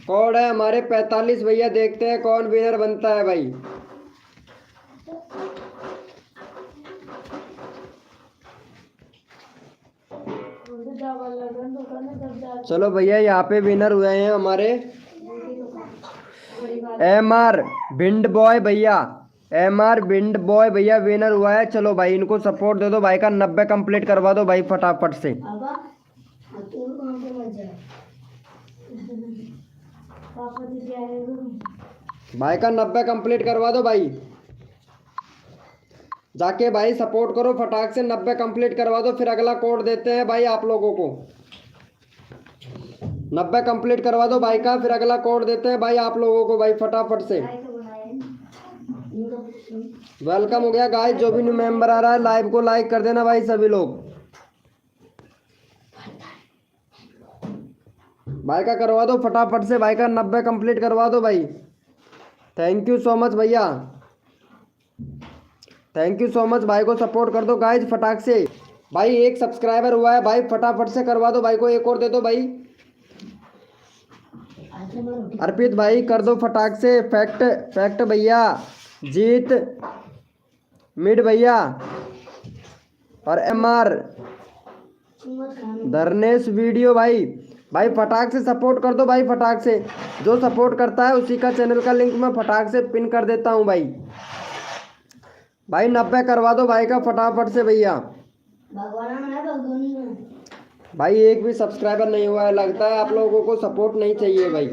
Speaker 1: कोड है हमारे 45 भैया, देखते हैं कौन विनर बनता है भाई। चलो भैया यहाँ पे विनर हुए हैं हमारे MR भिंड बॉय भैया, MR भिंड बॉय भैया विनर हुआ है। चलो भाई इनको सपोर्ट दे दो भाई का 90 कंप्लीट करवा दो भाई फटाफट से। भाई का 90 कंप्लीट करवा दो भाई, जाके भाई सपोर्ट करो फटाक से, 90 कंप्लीट करवा दो, फिर अगला कोड देते हैं भाई आप लोगों को। 90 कंप्लीट करवा दो भाई का, फिर अगला कोड देते हैं भाई आप लोगों को भाई फटाफट से। वेलकम हो गया गाइस, जो भी न्यू मेंबर आ रहा है लाइव को लाइक कर देना भाई सभी लोग। भाई का करवा दो फटाफट से, भाई का 90 कंप्लीट करवा दो भाई। थैंक यू सो मच भैया, थैंक यू सो मच। भाई को सपोर्ट कर दो गाइस फटाक से। भाई एक सब्सक्राइबर हुआ है भाई, फटाफट से करवा दो भाई को, एक और दे दो भाई। अर्पित भाई कर दो फटाक से। फैक्ट भैया, जीत मिड भैया और MR धर्नेश वीडियो भाई। भाई फटाक से सपोर्ट कर दो भाई फटाक से, जो सपोर्ट करता है उसी का चैनल का लिंक मैं फटाक से पिन कर देता हूँ भाई। भाई 90 करवा दो भाई का फटाफट से भैया। भाई एक भी सब्सक्राइबर नहीं हुआ है, लगता है आप लोगों को सपोर्ट नहीं चाहिए भाई।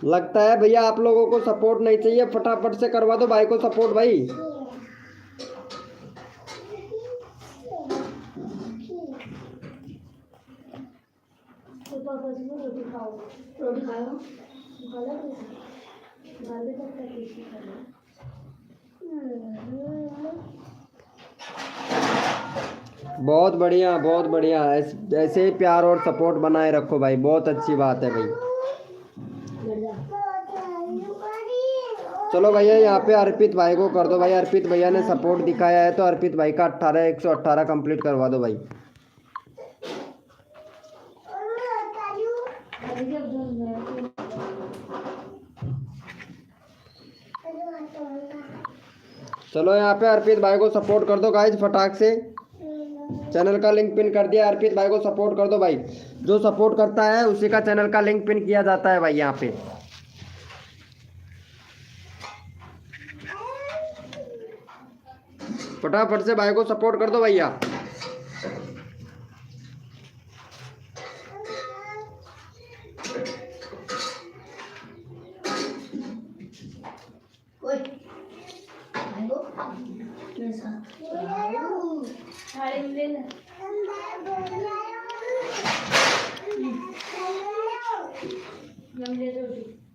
Speaker 1: लगता है भैया आप लोगों को सपोर्ट नहीं चाहिए, फटाफट से करवा दो भाई को सपोर्ट भाई। बहुत बढ़िया बहुत बढ़िया, ऐसे ही प्यार और सपोर्ट बनाए रखो भाई, बहुत अच्छी बात है भाई। चलो भैया यहाँ पे अर्पित भाई को कर दो भाई, अर्पित भैया ने सपोर्ट दिखाया है तो अर्पित भाई का 118 कंप्लीट करवा दो भाई। चलो यहाँ पे अर्पित भाई को सपोर्ट कर दो गाइज फटाक से, चैनल का लिंक पिन कर दिया। अर्पित भाई को सपोर्ट कर दो भाई, जो सपोर्ट करता है उसी का चैनल का लिंक पिन किया जाता है भाई यहाँ पे। फटाफट से भाई को सपोर्ट कर दो भैया।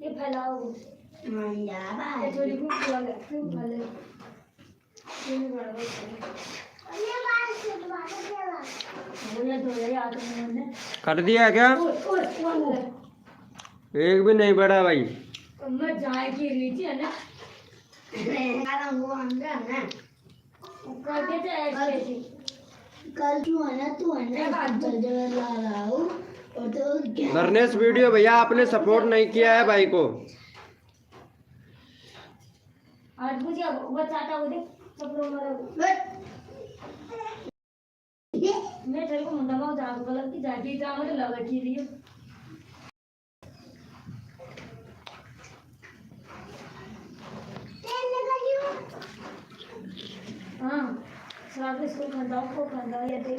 Speaker 2: ये फैलाओ
Speaker 1: कर दिया क्या? एक भी नहीं बढ़ा भाई।
Speaker 2: मैं जाए की रीति है ना
Speaker 3: कल तू है ना ला रहा हूँ और तो
Speaker 1: धर्नेश वीडियो भैया आपने सपोर्ट नहीं किया है भाई को।
Speaker 2: आज मुझे बचाता हूँ देख सब लोग मैं तेरे को मुंडा मार जा गलत की जाती जा मुझे लगा की रही हाँ साथ स्कूल खंदा को खंदा ये थे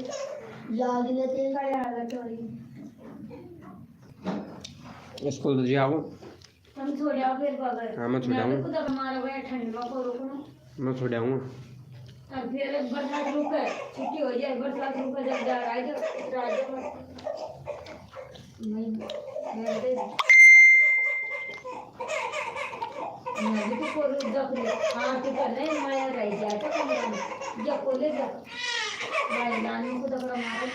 Speaker 3: याद लेते
Speaker 2: का याद है चोरी
Speaker 1: स्कूल तो जाओ
Speaker 2: हम छोड़ आओ फिर बगैर
Speaker 1: हाँ, मैं छोड़ आऊँ।
Speaker 2: खुद हमारा भाई ठंड में को रुकना
Speaker 1: मैं छोड़ आऊँगा।
Speaker 2: अब फिर बरसात रुके छुट्टी हो जाए बरसात रुके जब जा रहा है जब राज्य में नहीं मैं दे मैं भी को रुक जा फिर हाँ तो कर नहीं माया रह जाए तो कम जब को ले जा भाई नानी को तो बड़ा मारे